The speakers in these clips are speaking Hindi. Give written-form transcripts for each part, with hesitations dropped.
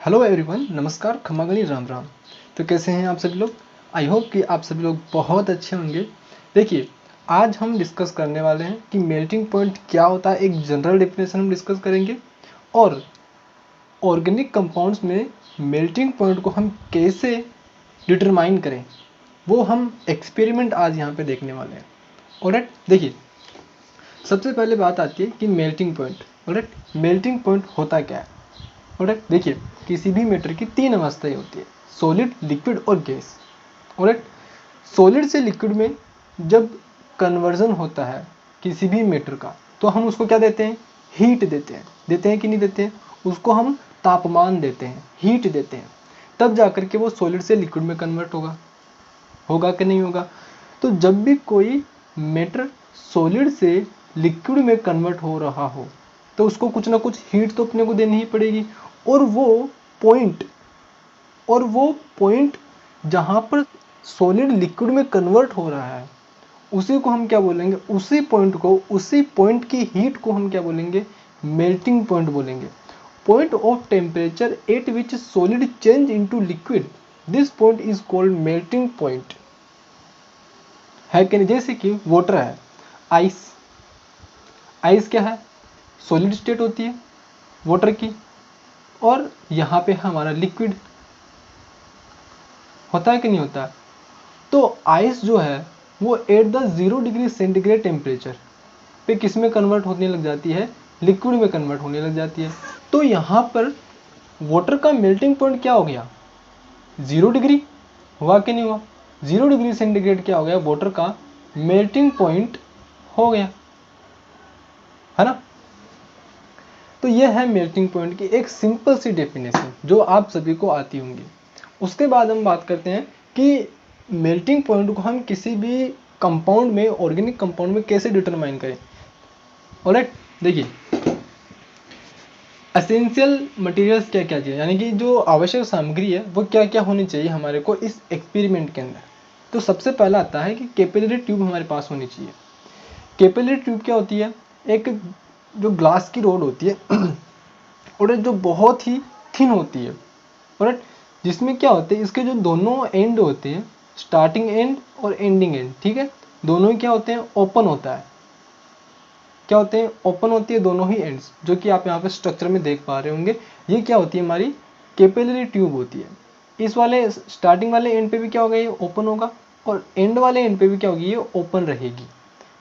हेलो एवरीवन, नमस्कार, खमागणी, राम राम। तो कैसे हैं आप सभी लोग? आई होप कि आप सभी लोग बहुत अच्छे होंगे। देखिए, आज हम डिस्कस करने वाले हैं कि मेल्टिंग पॉइंट क्या होता है। एक जनरल डेफिनेशन हम डिस्कस करेंगे और ऑर्गेनिक कंपाउंड्स में मेल्टिंग पॉइंट को हम कैसे डिटरमाइन करें, वो हम एक्सपेरिमेंट आज यहाँ पे देखने वाले हैं। ऑलराइट, देखिए, सबसे पहले बात आती है कि melting point. Alright, melting point होता क्या है? ऑलराइट, देखिए, किसी भी मैटर की तीन अवस्थाएं होती है: सॉलिड, लिक्विड और गैस। ऑलराइट, सॉलिड से लिक्विड में जब कन्वर्जन होता है किसी भी मैटर का, तो हम उसको क्या देते हैं? हीट देते हैं कि नहीं देते हैं? उसको हम तापमान देते हैं, हीट देते हैं, तब जाकर के वो सॉलिड से लिक्विड में कन्वर्ट होगा कि नहीं होगा? तो जब भी कोई मैटर सॉलिड से लिक्विड में कन्वर्ट हो रहा हो, तो उसको कुछ ना कुछ हीट तो अपने को देनी ही पड़ेगी। और वो पॉइंट जहाँ पर सॉलिड लिक्विड में कन्वर्ट हो रहा है, उसी को हम क्या बोलेंगे? उसी पॉइंट की हीट को हम क्या बोलेंगे? मेल्टिंग पॉइंट बोलेंगे। Point of temperature at which solid change into liquid, this point is called melting point. है कि नहीं? जैसे कि वाटर है, आइस क्या है? सॉलिड स्टेट होती है वाटर की, और यहाँ पे हमारा लिक्विड होता है कि नहीं होता? तो आइस जो है वो at the 0 degree centigrade temperature पे किस में कन्वर्ट होने लग जाती है? लिक्विड में कन्वर्ट होने लग जाती है। तो यहाँ पर वाटर का मेल्टिंग पॉइंट क्या हो गया? 0 डिग्री। हुआ कि नहीं हुआ? 0 डिग्री सेंटीग्रेड क्या हो गया? वाटर का मेल्टिंग पॉइंट हो गया, है ना? तो यह है मेल्टिंग पॉइंट की एक सिंपल सी डेफिनेशन जो आप सभी को आती होंगी। उसके बाद हम बात करते हैं कि मेल्टिंग पॉइंट को हम किसी भी कंपाउंड में, ऑर्गेनिक कंपाउंड में कैसे डिटरमाइन करें। ऑलराइट, देखिए, एसेंशियल मटेरियल्स क्या क्या चाहिए, यानी कि जो आवश्यक सामग्री है वो क्या क्या होनी चाहिए हमारे को इस एक्सपेरिमेंट के अंदर। तो सबसे पहला आता है कि कैपिलरी ट्यूब हमारे पास होनी चाहिए। कैपिलरी ट्यूब क्या होती है? एक जो ग्लास की रोड होती है और जो बहुत ही थिन होती है, और जिसमें क्या होते हैं, इसके जो दोनों एंड होते हैं, स्टार्टिंग एंड और एंडिंग एंड, ठीक है, दोनों ही क्या होते हैं? ओपन होता है। क्या होते हैं? ओपन होती है दोनों ही एंड्स, जो कि आप यहाँ पे स्ट्रक्चर में देख पा रहे होंगे। ये क्या होती है? हमारी कैपिलरी ट्यूब होती है। इस वाले स्टार्टिंग वाले एंड पे भी क्या होगा? ये ओपन होगा, और एंड वाले एंड पे भी क्या होगी? ये ओपन रहेगी,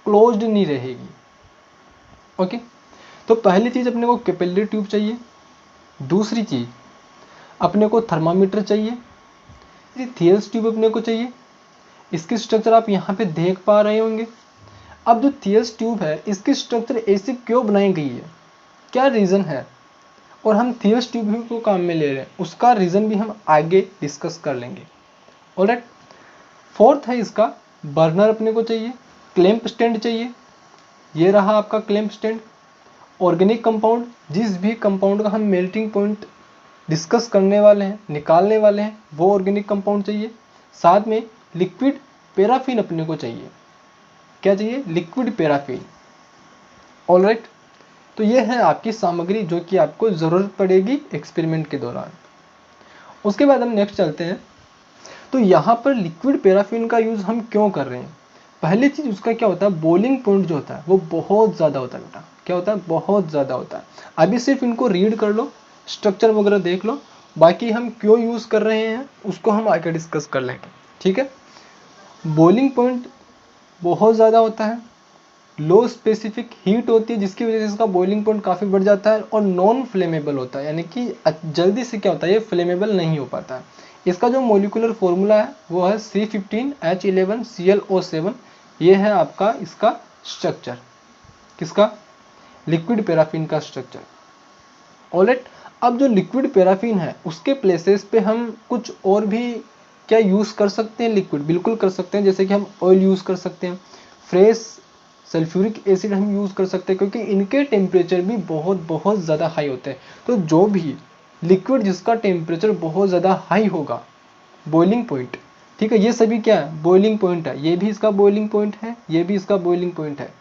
क्लोज्ड नहीं रहेगी। ओके, तो पहली चीज अपने को कैपिलरी ट्यूब चाहिए। दूसरी चीज अपने को थर्मामीटर चाहिए। थियर्स ट्यूब अपने को चाहिए। इसकी स्ट्रक्चर आप यहाँ पे देख पा रहे होंगे। अब जो थियर्स ट्यूब है, इसकी स्ट्रक्चर ऐसी क्यों बनाई गई है, क्या रीज़न है, और हम थियर्स ट्यूब ही को काम में ले रहे हैं, उसका रीज़न भी हम आगे डिस्कस कर लेंगे। ऑलराइट, फोर्थ है इसका बर्नर अपने को चाहिए, क्लैंप स्टैंड चाहिए। ये रहा आपका क्लैंप स्टैंड। ऑर्गेनिक कंपाउंड, जिस भी कंपाउंड का हम मेल्टिंग पॉइंट डिस्कस करने वाले हैं, निकालने वाले हैं, वो ऑर्गेनिक कंपाउंड चाहिए। साथ में लिक्विड पैराफिन अपने को चाहिए। क्या चाहिए? Liquid paraffin. ऑलराइट, तो ये है आपकी सामग्री जो कि आपको ज़रूरत पड़ेगी एक्सपेरिमेंट के दौरान। उसके बाद हम नेक्स्ट चलते हैं। तो यहाँ पर लिक्विड पैराफिन का यूज़ हम क्यों कर रहे हैं? पहली चीज़ उसका क्या होता है? बॉइलिंग पॉइंट जो होता है वो बहुत ज़्यादा होता है बेटा। क्या होता है? बहुत ज़्यादा होता है। अभी सिर्फ इनको रीड कर लो, स्ट्रक्चर वगैरह देख लो, बाकी हम क्यों यूज़ कर रहे हैं उसको हम आगे डिस्कस कर लेंगे, ठीक है? बॉइलिंग पॉइंट बहुत ज़्यादा होता है, लो स्पेसिफिक हीट होती है जिसकी वजह से इसका बॉइलिंग पॉइंट काफ़ी बढ़ जाता है, और नॉन फ्लेमेबल होता है, यानी कि जल्दी से क्या होता है? ये फ्लेमेबल नहीं हो पाता है। इसका जो मोलिकुलर फॉर्मूला है वो है C15H11ClO7। ये है आपका इसका स्ट्रक्चर, किसका? लिक्विड पैराफिन का स्ट्रक्चर। ऑलराइट, अब जो लिक्विड पैराफिन है उसके प्लेसेस पे हम कुछ और भी क्या यूज़ कर सकते हैं? लिक्विड बिल्कुल कर सकते हैं, जैसे कि हम ऑयल यूज़ कर सकते हैं, फ्रेश सल्फ्यूरिक एसिड हम यूज़ कर सकते हैं, क्योंकि इनके टेम्परेचर भी बहुत ज़्यादा हाई होते हैं। तो जो भी लिक्विड जिसका टेम्परेचर बहुत ज़्यादा हाई होगा, बॉइलिंग पॉइंट, ठीक है, ये सभी क्या है? बॉइलिंग पॉइंट है। ये भी इसका बॉइलिंग पॉइंट है, ये भी इसका बॉइलिंग पॉइंट है।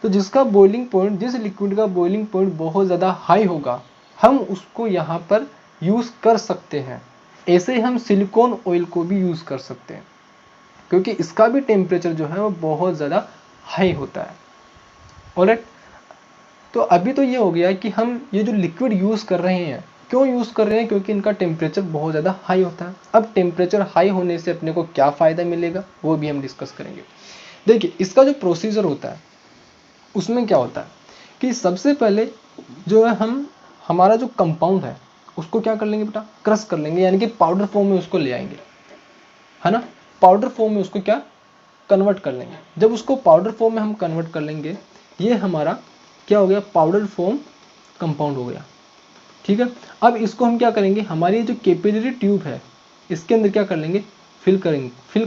तो जिसका बॉइलिंग पॉइंट, जिस लिक्विड का बॉइलिंग पॉइंट बहुत ज़्यादा हाई होगा, हम उसको यहाँ पर यूज़ कर सकते हैं। ऐसे ही हम सिलिकॉन ऑयल को भी यूज़ कर सकते हैं, क्योंकि इसका भी टेम्परेचर जो है वो बहुत ज़्यादा हाई होता है। ऑलराइट, तो अभी तो ये हो गया कि हम ये जो लिक्विड यूज़ कर रहे हैं, क्यों यूज़ कर रहे हैं, क्योंकि इनका टेम्परेचर बहुत ज़्यादा हाई होता है। अब टेम्परेचर हाई होने से अपने को क्या फ़ायदा मिलेगा वो भी हम डिस्कस करेंगे। देखिए, इसका जो प्रोसीजर होता है उसमें क्या होता है कि सबसे पहले जो है हम हमारा जो कंपाउंड है उसको क्या कर लेंगे बेटा, क्रश कर लेंगे, यानी कि पाउडर फॉर्म में उसको ले आएंगे, है ना। पाउडर फॉर्म में उसको क्या कन्वर्ट कर लेंगे। जब उसको पाउडर फॉर्म में हम कन्वर्ट कर लेंगे, ये हमारा क्या हो गया, पाउडर फॉर्म कंपाउंड हो गया। ठीक है, अब इसको हम क्या करेंगे, हमारी जो कैपिलरी ट्यूब है इसके अंदर क्या कर लेंगे, फिल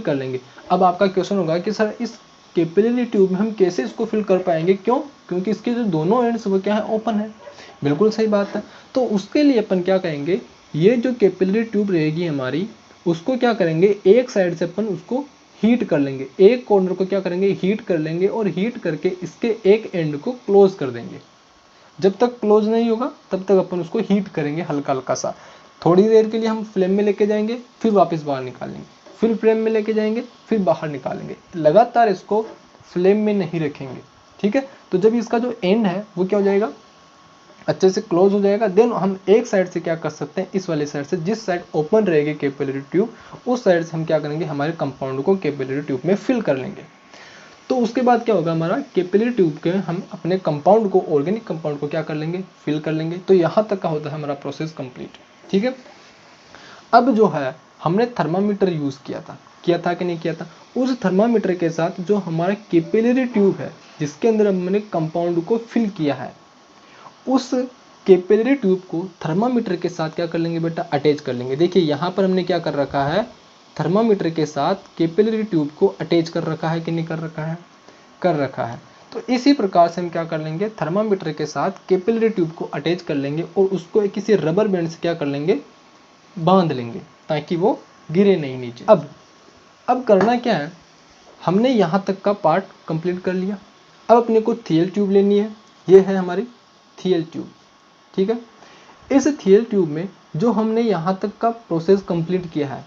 कर लेंगे। अब आपका क्वेश्चन होगा कि सर इस कैपिलरी ट्यूब में हम कैसे इसको फिल कर पाएंगे, क्यों, क्योंकि इसके जो दोनों एंड्स वो क्या है, ओपन है। बिल्कुल सही बात है। तो उसके लिए अपन क्या करेंगे, ये जो कैपिलरी ट्यूब रहेगी हमारी, उसको क्या करेंगे, एक साइड से अपन उसको हीट कर लेंगे, एक कॉर्नर को क्या करेंगे, हीट कर लेंगे, और हीट करके इसके एक एंड को क्लोज कर देंगे। जब तक क्लोज नहीं होगा तब तक अपन उसको हीट करेंगे हल्का हल्का सा। थोड़ी देर के लिए हम फ्लेम में लेके जाएंगे, फिर वापस बाहर निकालेंगे, फिर फ्लेम में लेके जाएंगे, फिर बाहर निकालेंगे। लगातार इसको फ्लेम में नहीं रखेंगे। ठीक है, तो जब इसका जो एंड है वो क्या हो जाएगा, अच्छे से क्लोज हो जाएगा, देन हम एक साइड से क्या कर सकते हैं, इस वाले साइड से, जिस साइड ओपन रहेगी कैपिलरी ट्यूब, उस साइड से हम क्या करेंगे, हमारे कंपाउंड को कैपिलरी ट्यूब में फिल कर लेंगे। तो उसके बाद क्या होगा, हमारा कैपिलरी ट्यूब के हम अपने कंपाउंड को, ऑर्गेनिक कंपाउंड को क्या कर लेंगे, फिल कर लेंगे। तो यहाँ तक का होता है हमारा प्रोसेस कंप्लीट। ठीक है, अब जो है हमने थर्मामीटर यूज़ किया था कि नहीं किया था। उस थर्मामीटर के साथ जो हमारा कैपिलरी ट्यूब है जिसके अंदर हमने कंपाउंड को फिल किया है, उस कैपिलरी ट्यूब को थर्मामीटर के साथ क्या कर लेंगे बेटा, अटैच कर लेंगे। देखिए यहाँ पर हमने क्या कर रखा है, थर्मामीटर के साथ कैपिलरी ट्यूब को अटैच कर रखा है कि नहीं कर रखा है, कर रखा है। तो इसी प्रकार से हम क्या कर लेंगे, थर्मामीटर के साथ कैपिलरी ट्यूब को अटैच कर लेंगे और उसको किसी रबर बैंड से क्या कर लेंगे, बांध लेंगे, ताकि वो गिरे नहीं नीचे। अब करना क्या है, हमने यहाँ तक का पार्ट कंप्लीट कर लिया। अब अपने को थियल ट्यूब लेनी है, ये है हमारी थियल ट्यूब। ठीक है, इस थियल ट्यूब में जो हमने यहाँ तक का प्रोसेस कंप्लीट किया है,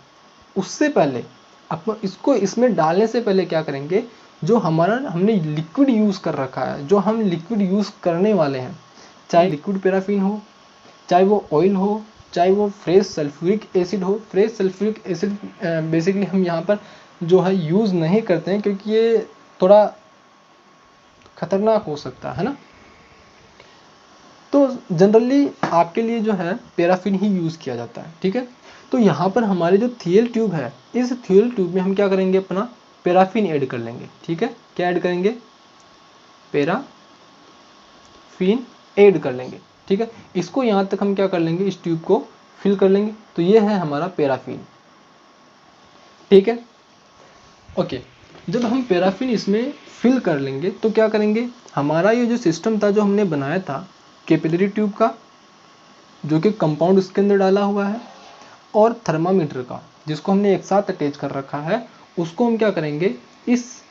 उससे पहले अपन इसको इसमें डालने से पहले क्या करेंगे, जो हमारा हमने लिक्विड यूज़ कर रखा है, जो हम लिक्विड यूज़ करने वाले हैं, चाहे लिक्विड पैराफिन हो, चाहे वो ऑयल हो, चाहे वो फ्रेश सल्फ्यूरिक एसिड हो। फ्रेश सल्फ्यूरिक एसिड बेसिकली हम यहाँ पर जो है यूज़ नहीं करते हैं, क्योंकि ये थोड़ा खतरनाक हो सकता है ना। तो जनरली आपके लिए जो है पैराफिन ही यूज़ किया जाता है। ठीक है, तो यहाँ पर हमारे जो थियल ट्यूब है, इस थियल ट्यूब में हम क्या करेंगे, अपना पैराफिन ऐड कर लेंगे। ठीक है, क्या ऐड करेंगे, पैराफिन ऐड कर लेंगे। ठीक है, इसको यहाँ तक हम क्या कर लेंगे, इस ट्यूब को फिल कर लेंगे। तो ये है हमारा पैराफिन। ठीक है, ओके, जब हम पैराफिन इसमें फिल कर लेंगे तो क्या करेंगे, हमारा ये जो सिस्टम था जो हमने बनाया था कैपिलरी ट्यूब का, जो कि कंपाउंड इसके अंदर डाला हुआ है, और थर्मामीटर का जिसको हमने एक साथ अटैच कर रखा है, उसको हम क्या करेंगे, इस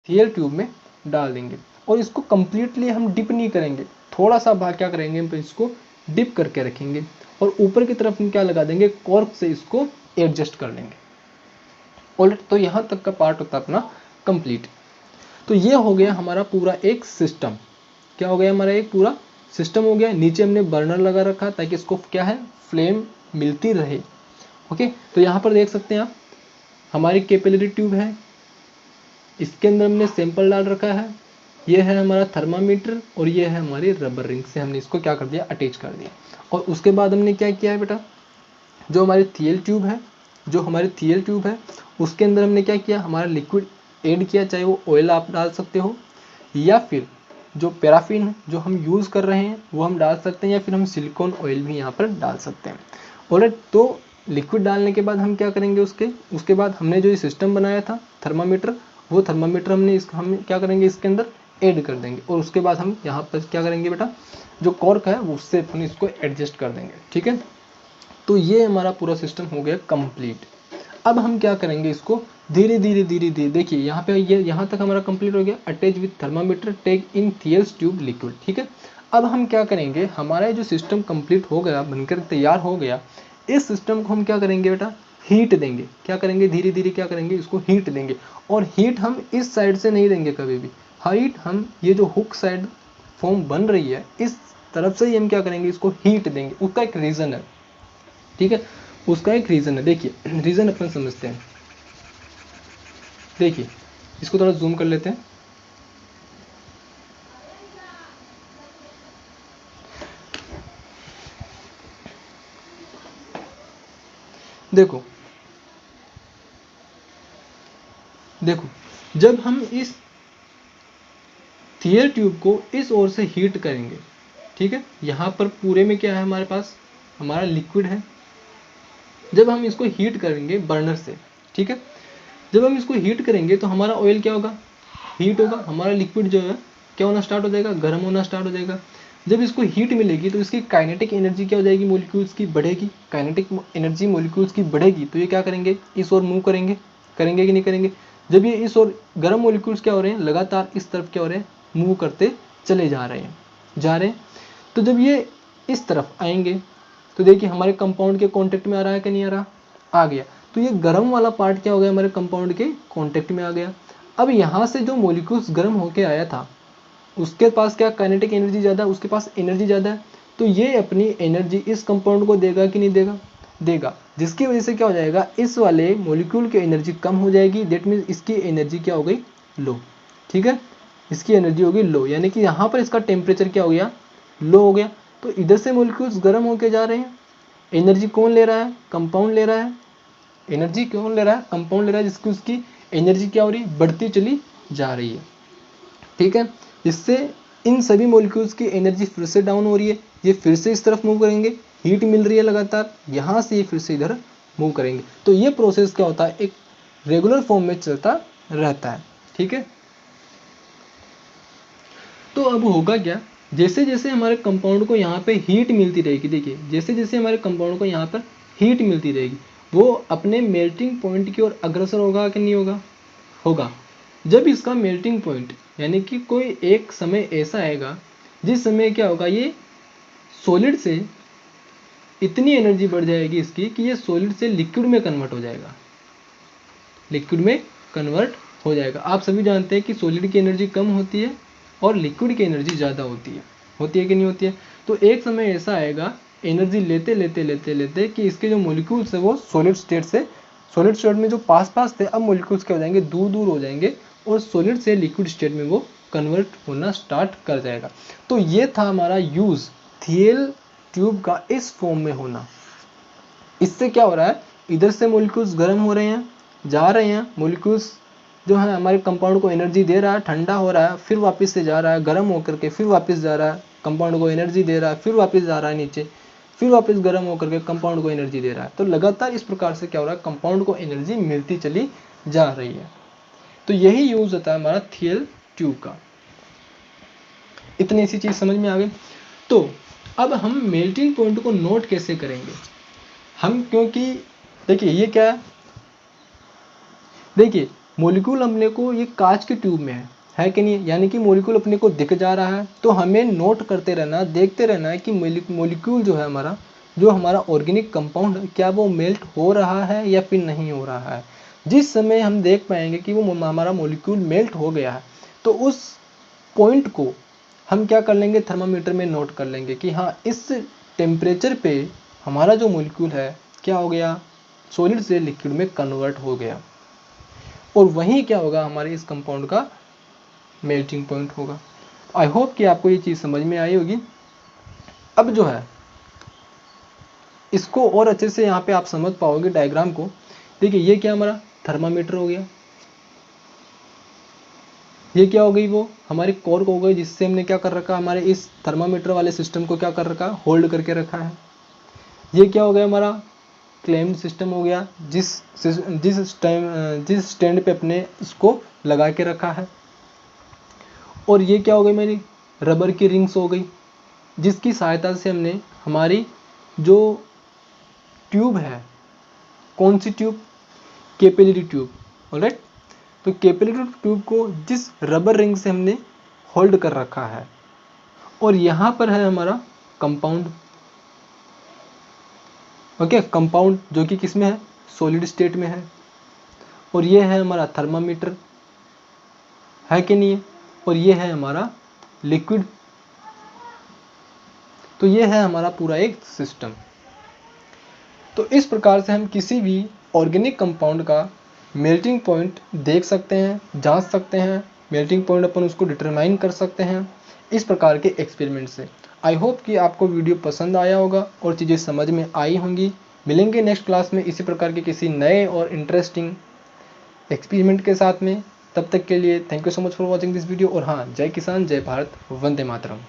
थियल ट्यूब में डाल देंगे। और इसको कंप्लीटली हम डिप नहीं करेंगे, थोड़ा सा भाग क्या करेंगे, हम इसको डिप करके रखेंगे, और ऊपर की तरफ हम क्या लगा देंगे, कॉर्क से इसको एडजस्ट कर लेंगे। ऑलराइट, तो यहाँ तक का पार्ट होता है अपना कंप्लीट। तो ये हो गया हमारा पूरा एक सिस्टम। क्या हो गया, हमारा एक पूरा सिस्टम हो गया। नीचे हमने बर्नर लगा रखा ताकि इसको क्या है, फ्लेम मिलती रहे। ओके, तो यहाँ पर देख सकते हैं आप, हमारी कैपिलरी ट्यूब है, इसके अंदर हमने सैंपल डाल रखा है, ये है हमारा थर्मामीटर, और ये है हमारी रबर रिंग से हमने इसको क्या कर दिया, अटैच कर दिया। और उसके बाद हमने क्या किया है बेटा, जो हमारी थियल ट्यूब है, जो हमारी थियल ट्यूब है उसके अंदर हमने क्या किया, हमारा लिक्विड ऐड किया, चाहे वो ऑयल आप डाल सकते हो, या फिर जो पैराफिन है जो हम यूज़ कर रहे हैं वो हम डाल सकते हैं, या फिर हम सिलिकॉन ऑयल भी यहाँ पर डाल सकते हैं। ऑलराइट, तो लिक्विड डालने के बाद हम क्या करेंगे, उसके बाद हमने जो ये सिस्टम बनाया था थर्मामीटर, वो थर्मामीटर हम क्या करेंगे, इसके अंदर ऐड कर देंगे, और उसके बाद हम यहाँ पर क्या करेंगे बेटा, जो कॉर्क है वो उससे अपन इसको एडजस्ट कर देंगे। ठीक है, तो ये हमारा पूरा सिस्टम हो गया कंप्लीट। अब हम क्या करेंगे, इसको धीरे धीरे देखिए यहाँ पे ये यहाँ तक हमारा कंप्लीट हो गया, attach with thermometer take in Thiele's tube liquid. ठीक है, अब हम क्या करेंगे, हमारा जो सिस्टम कंप्लीट हो गया, बनकर तैयार हो गया, इस सिस्टम को हम क्या करेंगे बेटा, हीट देंगे। क्या करेंगे, धीरे धीरे क्या करेंगे, इसको हीट देंगे। और हीट हम इस साइड से नहीं देंगे कभी भी, हीट हम ये जो हुक साइड फॉर्म बन रही है इस तरफ से ही हम क्या करेंगे, इसको हीट देंगे। उसका एक रीज़न है, ठीक है, उसका एक रीज़न है। देखिए रीज़न अपन समझते हैं। देखिए इसको थोड़ा जूम कर लेते हैं। देखो देखो जब हम इस थियर ट्यूब को इस ओर से हीट करेंगे, ठीक है, यहाँ पर पूरे में क्या है हमारे पास, हमारा लिक्विड है। जब हम इसको हीट करेंगे बर्नर से, ठीक है, जब हम इसको हीट करेंगे तो हमारा ऑयल क्या होगा, हीट होगा। हमारा लिक्विड जो है क्या होना स्टार्ट हो जाएगा, गर्म होना स्टार्ट हो जाएगा। जब इसको हीट मिलेगी तो इसकी काइनेटिक एनर्जी क्या हो जाएगी, मॉलिक्यूल्स की बढ़ेगी। काइनेटिक एनर्जी मॉलिक्यूल्स की बढ़ेगी तो ये क्या करेंगे, इस ओर मूव करेंगे। करेंगे कि नहीं करेंगे। जब ये इस ओर गर्म मॉलिक्यूल्स क्या हो रहे हैं, लगातार इस तरफ क्या हो रहे हैं, मूव करते चले जा रहे हैं। तो जब ये इस तरफ आएंगे तो देखिए हमारे कंपाउंड के कांटेक्ट में आ रहा है कि नहीं आ रहा, आ गया। तो ये गर्म वाला पार्ट क्या हो गया, हमारे कंपाउंड के कांटेक्ट में आ गया। अब यहाँ से जो मॉलिक्यूल्स गर्म होके आया था उसके पास क्या काइनेटिक एनर्जी ज़्यादा, उसके पास एनर्जी ज़्यादा है, तो ये अपनी एनर्जी इस कंपाउंड को देगा कि नहीं देगा, देगा। जिसकी वजह से क्या हो जाएगा, इस वाले मॉलिक्यूल की एनर्जी कम हो जाएगी। दैट मीन्स इसकी एनर्जी क्या हो गई, लो, ठीक है, इसकी एनर्जी होगी लो। यानी कि यहाँ पर इसका टेम्परेचर क्या हो गया, लो हो गया। तो इधर से मॉलिक्यूल्स गर्म होके जा रहे हैं, एनर्जी कौन ले रहा है, कंपाउंड ले रहा है। एनर्जी कौन ले रहा है, कंपाउंड ले रहा है, जिसकी उसकी एनर्जी क्या हो रही है, बढ़ती चली जा रही है, ठीक है। इससे इन सभी मॉलिक्यूल्स की एनर्जी फिर से डाउन हो रही है। ये फिर से इस तरफ मूव करेंगे, हीट मिल रही है लगातार, यहाँ से ये फिर से इधर मूव करेंगे। तो ये प्रोसेस क्या होता है, एक रेगुलर फॉर्म में चलता रहता है, ठीक है। तो अब होगा क्या, जैसे जैसे हमारे कंपाउंड को यहाँ पे हीट मिलती रहेगी, देखिए जैसे जैसे हमारे कंपाउंड को यहाँ पर हीट मिलती रहेगी वो अपने मेल्टिंग पॉइंट की ओर अग्रसर होगा कि नहीं होगा, होगा। जब इसका मेल्टिंग पॉइंट यानी कि कोई एक समय ऐसा आएगा जिस समय क्या होगा, ये सॉलिड से इतनी एनर्जी बढ़ जाएगी इसकी कि ये सॉलिड से लिक्विड में कन्वर्ट हो जाएगा, लिक्विड में कन्वर्ट हो जाएगा। आप सभी जानते हैं कि सॉलिड की एनर्जी कम होती है और लिक्विड की एनर्जी ज़्यादा होती है कि नहीं होती है। तो एक समय ऐसा आएगा एनर्जी लेते लेते लेते लेते कि इसके जो मॉलिक्यूल्स है वो सॉलिड स्टेट में जो पास पास थे, अब मॉलिक्यूल्स क्या हो जाएंगे, दूर दूर हो जाएंगे और सॉलिड से लिक्विड स्टेट में वो कन्वर्ट होना स्टार्ट कर जाएगा। तो ये था हमारा यूज़, थियल ट्यूब का इस फॉर्म में होना। इससे क्या हो रहा है, इधर से मॉलिक्यूल्स गर्म हो रहे हैं, जा रहे हैं, मॉलिक्यूल्स जो है हमारे कंपाउंड को एनर्जी दे रहा है, ठंडा हो रहा है, फिर वापस से जा रहा है, गर्म होकर के फिर वापस जा रहा है, कंपाउंड को एनर्जी दे रहा है, फिर वापस जा रहा है नीचे, फिर वापस गर्म होकर के कंपाउंड को एनर्जी दे रहा है। तो लगातार इस प्रकार से क्या हो रहा है, कंपाउंड को एनर्जी मिलती चली जा रही है। तो यही यूज होता है हमारा थियल ट्यूब का। इतनी सी चीज समझ में आ गई। तो अब हम मेल्टिंग पॉइंट को नोट कैसे करेंगे हम, क्योंकि देखिए ये क्या है, देखिए मॉलिक्यूल अपने को ये कांच के ट्यूब में है कि नहीं, यानी कि मॉलिक्यूल अपने को दिख जा रहा है। तो हमें नोट करते रहना, देखते रहना है कि मॉलिक्यूल जो है हमारा, जो हमारा ऑर्गेनिक कंपाउंड है, क्या वो मेल्ट हो रहा है या फिर नहीं हो रहा है। जिस समय हम देख पाएंगे कि वो हमारा मॉलिक्यूल मेल्ट हो गया है तो उस पॉइंट को हम क्या कर लेंगे, थर्मामीटर में नोट कर लेंगे कि हाँ इस टेम्परेचर पे हमारा जो मॉलिक्यूल है क्या हो गया, सॉलिड से लिक्विड में कन्वर्ट हो गया। और वहीं क्या होगा, हमारे इस कंपाउंड का मेल्टिंग पॉइंट होगा। आई होप कि आपको ये चीज़ समझ में आई होगी। अब जो है इसको और अच्छे से यहाँ पे आप समझ पाओगे डायग्राम को। देखिए ये क्या हमारा थर्मामीटर हो गया, ये क्या हो गई, वो हमारी कॉर्क हो गई जिससे हमने क्या कर रखा, हमारे इस थर्मामीटर वाले सिस्टम को क्या कर रखा, होल्ड करके रखा है। ये क्या हो गया, हमारा क्लैम्ड सिस्टम हो गया, जिस स्टैंड पे अपने इसको लगा के रखा है। और ये क्या हो गई, मेरी रबर की रिंग्स हो गई, जिसकी सहायता से हमने हमारी जो ट्यूब है, कौन सी ट्यूब, कैपिलरी ट्यूब, ऑलराइट। तो कैपिलरी ट्यूब को जिस रबर रिंग से हमने होल्ड कर रखा है, और यहाँ पर है हमारा कंपाउंड। ओके, कंपाउंड जो कि किस में है, सॉलिड स्टेट में है। और ये है हमारा थर्मामीटर, है कि नहीं है, और ये है हमारा लिक्विड। तो ये है हमारा पूरा एक सिस्टम। तो इस प्रकार से हम किसी भी ऑर्गेनिक कंपाउंड का मेल्टिंग पॉइंट देख सकते हैं, जांच सकते हैं, मेल्टिंग पॉइंट अपन उसको डिटरमाइन कर सकते हैं इस प्रकार के एक्सपेरिमेंट से। आई होप कि आपको वीडियो पसंद आया होगा और चीज़ें समझ में आई होंगी। मिलेंगे नेक्स्ट क्लास में इसी प्रकार के किसी नए और इंटरेस्टिंग एक्सपेरिमेंट के साथ में। तब तक के लिए thank you so much for watching this video. और हाँ, जय किसान, जय भारत, वंदे मातरम।